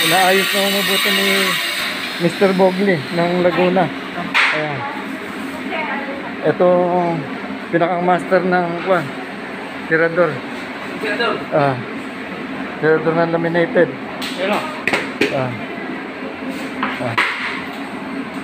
Inaayos na mabuti ni Mr. Bogley ng Laguna. Ayan. Ito pinakang master ng tirador. Tirador na laminated.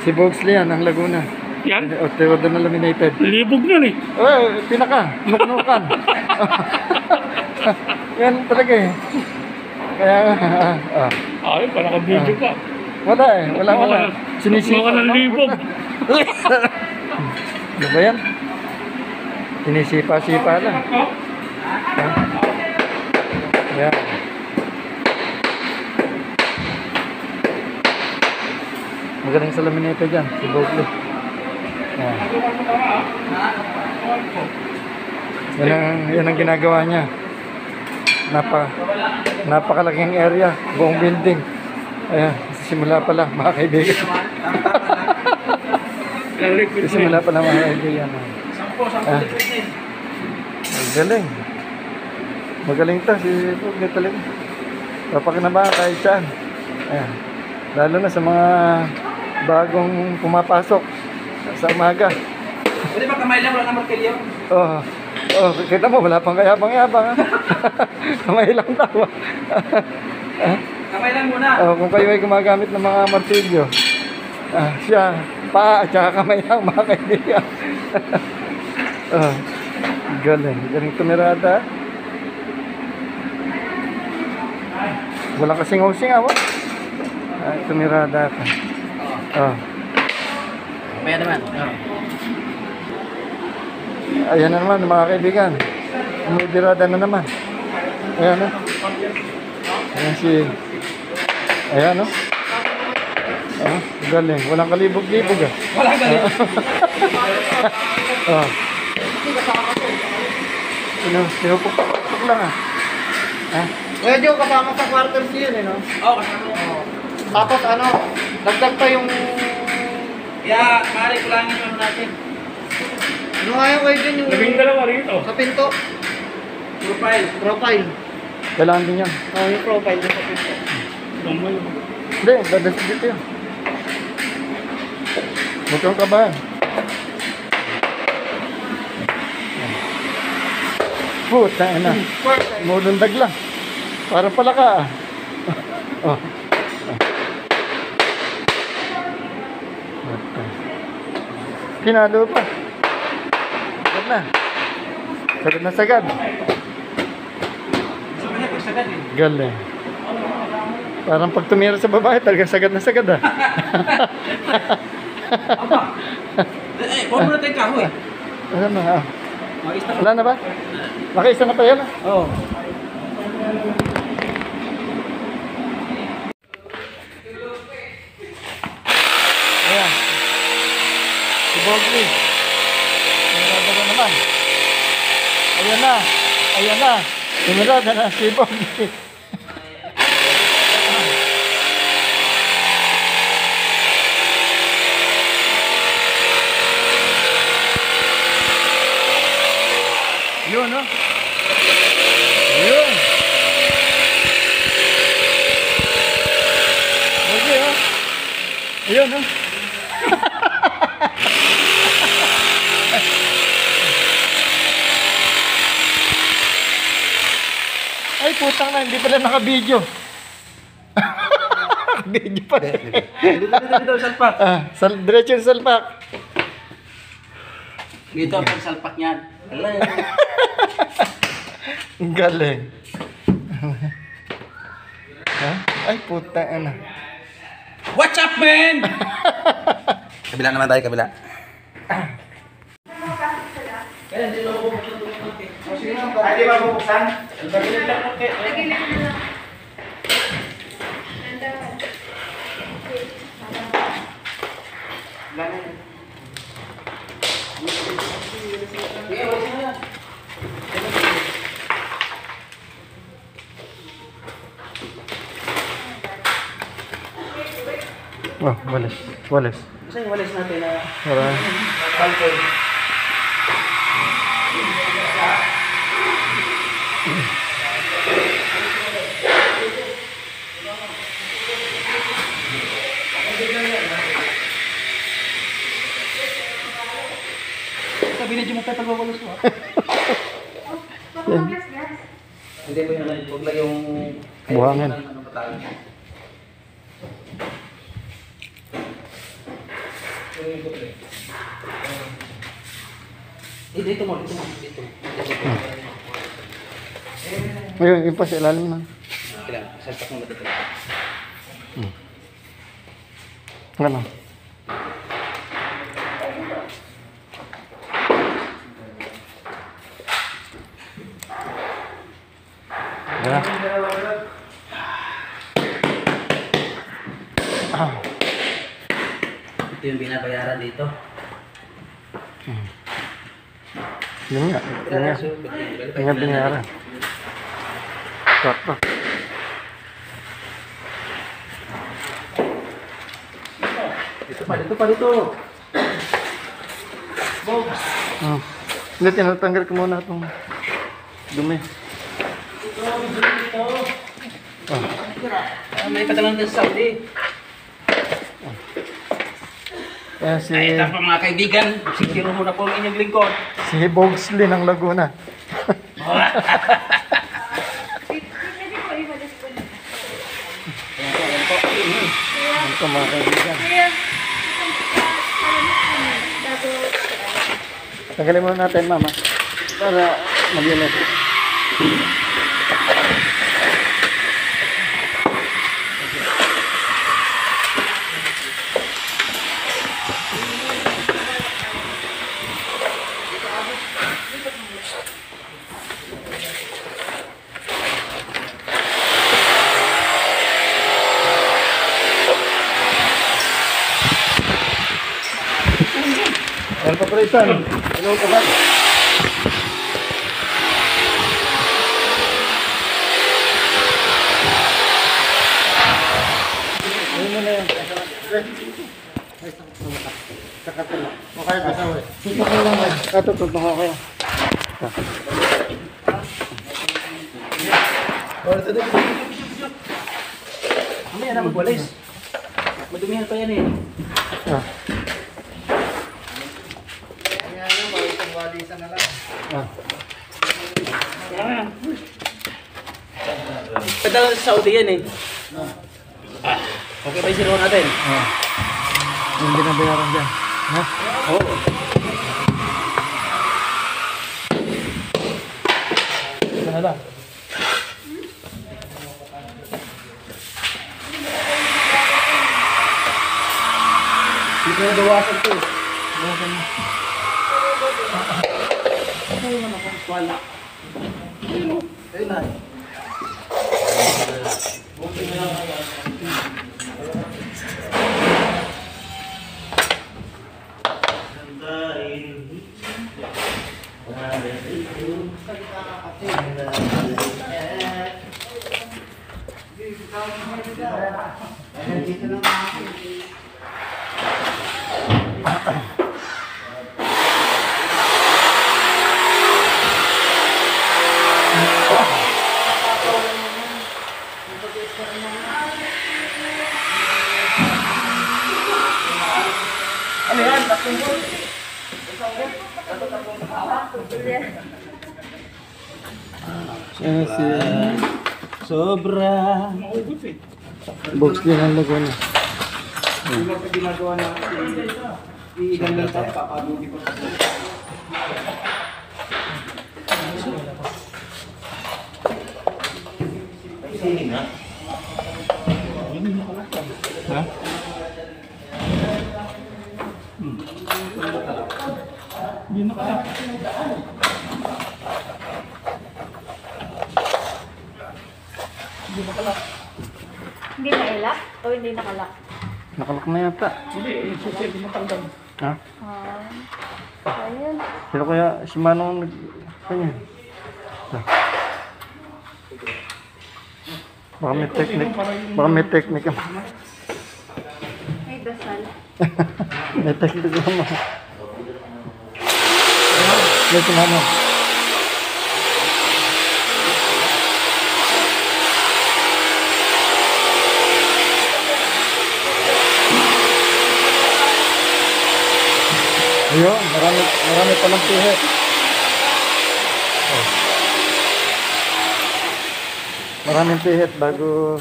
Si Bogley yan ng Laguna. Yan? O, tirador na laminated. Libog na eh. Pinaka, nuknukan. Yan talaga eh. Kaya Ay, parang ka-video pa. wala eh, wala. Sinisipa ka ng libog. Ano ba yan? Sinisipa-sipa lang. Yan. Magaling sa laminator dyan, si Bogley. Yan ang ginagawa niya. Napakalaking area, buong building. Ayan, simula pa lang mga kaibigan. Simula pa lang mga kaibigan. Magaling to si Bogley talaga. Papakinabangan kahit saan. Ayan. Lalo na sa mga bagong pumapasok sa umaga. Pwede ba kamay lang, wala na martilyo? Kita mo, wala pang kayabang-yabang. Kamay lang daw. Kamay lang muna. Kung kayo ay gumagamit ng mga martilyo, siya, paa at saka kamay lang, mga kaibigan. Galing tumirada. Walang kasing-using tumirada ka. Kamay naman. Ayan na naman mga kaibigan. Umidirada na naman. Ayan o. Ayan o. Galing. Walang kalibog-libog Walang kalibog. Pinupuk lang Medyo kasama sa quarters yun no? Oo, kasama. Tapos dagdag pa yung... Kaya, maaari kulangin naman natin. Ano nga yung kayo dyan yung... 12 rito. Sa pinto? Profile. Kailangan din yan. Yung profile yung sa pinto. Hindi, dadasin dito yun. Huwag kang kabahan. Puta na. Mulundag lang. Parang pala ka Pinalo pa. Sagad na sagad. Galing. Parang pag tumira sa babae, talagang sagad na sagad Huwag mo na tayong kahoy. Wala na ba? Nakaisa na pa yan Oo. Ayan. Si Bogley. Tumira naman. Ayan na. Tumira na si Bogley. Yun, no? Yun. Okay, oh. Yun, no? Ay, putang na, hindi pala naka-video. Video pa rin. Dito, salpak. Diretso yung salpak. Dito ang salpak niyan. Ang galing. Ay, putang na. What's up, man? Kabila naman tayo, kabila. Ay, di ba bubuksan? Oh, walis. Kasi yung walis natin na Para. medyo mapapagwawalos ko. Hindi mo yun, huwag lang yung... Buhangin. Ano ba tayo? Dito mo. Ngayon, yung pa sa ilalim na. Kailangan, salpak mo dito. Ano? Yan. Ito yung binabayaran dito. Yun nga. Yun nga binayaran. Sakto. Dito pa dito. Hindi, tinatanggal ko muna itong dumi. May patalang din sa Saudi. Ayan si, Ay, ito pa mga kaibigan. Sikiro muna po ang inyong lingkod. si Bogsley ng Laguna. Ano ito mga kaibigan? Tanggalin muna natin, mama. Para mag-ilis. Ayan pa Prisan. Hello po ba? Ayun mo na yan. Sakatan lang. Okay, kasawa. Tutok ko lang. Tutok ko kayo. Mamaya na magwalis. Madumihan pa yan eh. Ah. Padala sa Saudi yan eh. Okay ba yung siro natin? Yung binabayaran dyan. Ha? Oo. Ito na lang. Dito na dawasan to. Wala. Ayun na. Ano yan? Tatlong goal? Ayan si Sobra. Bogsley ng Laguna. Yung mga ginagawa na iilan lang tayo, papabuti ko sa sini na. Ha? Hindi na kaya. Hindi na ilak o hindi nakalak? Nakalak na yata. Hindi, yung susi, hindi matanggal. Ha? Ayun. Sino kaya si Manong nag... Kanya? Baka may technique. Baka may technique. May dasal. May technique naman. May si Manong. Ayun, marami. Marami palang pihit. Oh. Maraming pihit bago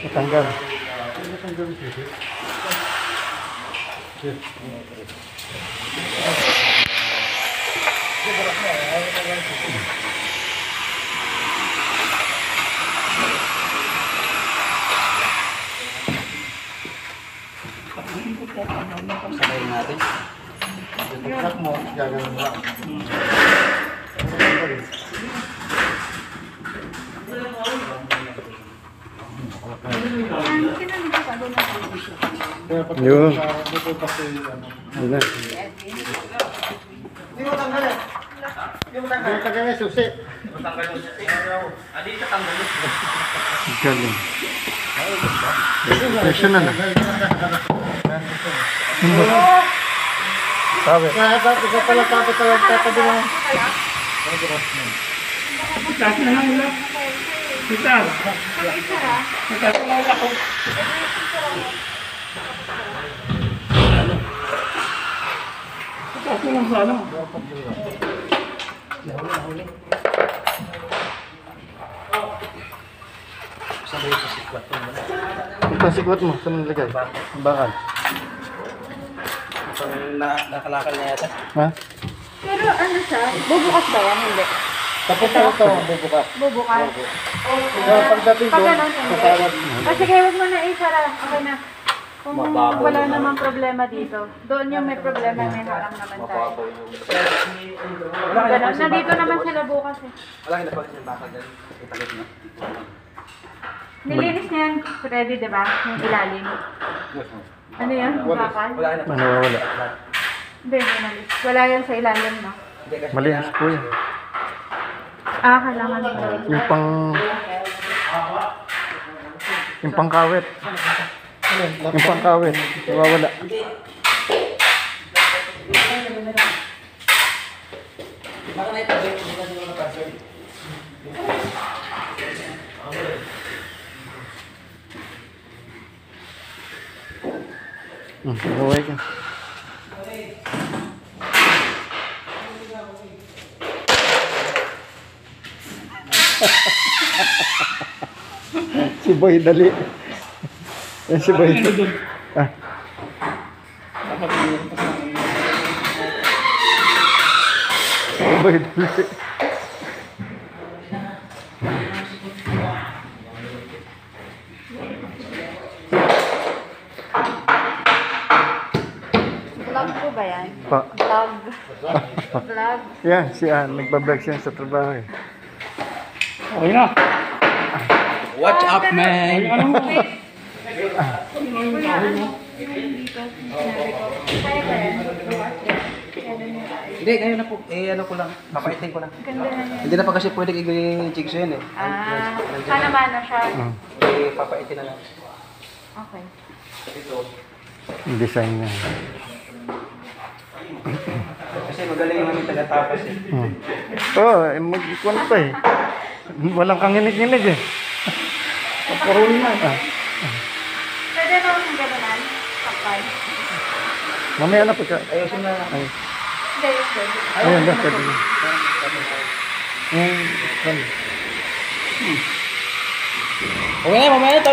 matanggal. Sabayin natin. Pagkat mo, gagawin mo lang. Yun. Yun na. Hindi mo tanggalin. Hindi mo tanggalin susi. Dito tanggalin. Galing. Question na na. Sabi. Isa pala tatabi mo. Taas na lang ulit. Bitar. Bitar na lang ako. Taas na lang sa ano. Sabay pa si Kwat. Ito sikwat mo. Saan nilagay? Bakal. Nakalakal na yata. Ha? Pero ano siya? Bubukas ba yan? Hindi. Tapos na ito. Bubukas. Bubukas. Kaya pagdating Pag doon, ganun, hindi. kasawad mo. Kasi kaya huwag mo na isara. Okay na. Kung wala namang problema dito, doon yung may problema, may harang naman tayo. Ganun. Nandito naman sila bukas eh. Wala ka na pag yung bakal dyan. Itakit na. Nilinis niya yan, ready, di ba? Yung ilalim. Ano yan? Bakal? Wala ka na. Nawawala. Hindi, nalis. Wala yan sa ilalim, no? Malinis po yan. Kailangan nila. Yung pangkawit. Yung pangkawit. Nawawala. Baka na itabi. Hindi na siguro na-password. Gaway ka. Si Boy dali. Yan si Boy. Ah. Si Boy dali. Vlog po ba yan? Pa. Vlog. Vlog. Yan, siya. Nagbablog siya sa trabaho eh. Okay na. Watch up, man! Ano mo? Kuya, ano? Yung dito, sinabi ko. Kaya ba yan? Hindi, ngayon na po. Ano ko lang. Papaitin ko lang. Ganda na yan. Hindi na pa kasi pwede i-jigsaw yan eh. Mana siya. Papaitin na lang. Okay. Ito. Yung design niya. Kasi magaling yung aming taga-tapas eh. Oo, mag-ikon pa eh. Walang kanginig-nginig eh. Parol na. Pwede na akong gano'n. Sakay. Mamaya na pagka... Ayusin na. Ay, Hindi, yung pwede. ayun na, pwede na. Okay na, mamaya na.